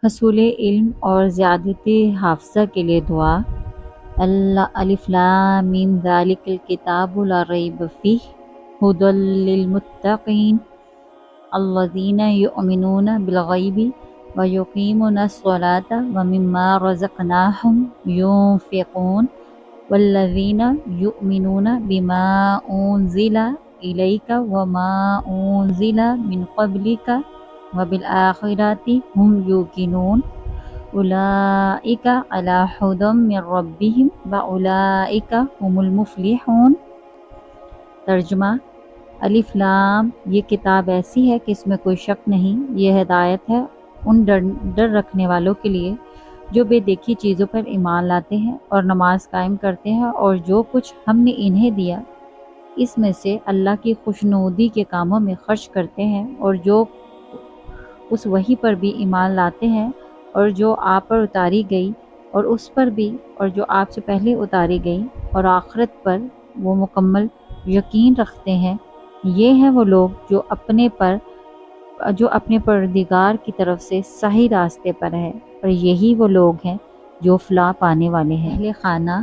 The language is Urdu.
حصول علم اور زیادتی حافظہ کے لیے دعا۔ اللہ الف لام میم ذالک الکتاب لا ریب فیہ ھدی للمتقین الذین یؤمنون بالغیب ویقیمون الصلاۃ ومما رزقناہم ینفقون والذین یؤمنون بما انزل الیک وما انزل من قبلک وبالآخرۃ ھم یوقنون اولئک علی ھدی من ربہم واولئک ھم المفلحون۔ ترجمہ: الف لام، یہ کتاب ایسی ہے کہ اس میں کوئی شک نہیں، یہ ہدایت ہے ان ڈر رکھنے والوں کے لیے جو بے دیکھی چیزوں پر ایمان لاتے ہیں اور نماز قائم کرتے ہیں، اور جو کچھ ہم نے انہیں دیا اس میں سے اللہ کی خوشنودی کے کاموں میں خرچ کرتے ہیں، اور جو اس وحی پر بھی ایمان لاتے ہیں اور جو آپ پر اتاری گئی اور اس پر بھی اور جو آپ سے پہلے اتاری گئی اور آخرت پر وہ مکمل یقین رکھتے ہیں۔ یہ ہیں وہ لوگ جو اپنے پروردگار کی طرف سے صحیح راستے پر ہیں، اور یہی وہ لوگ ہیں جو فلاح پانے والے ہیں۔ اہل خانہ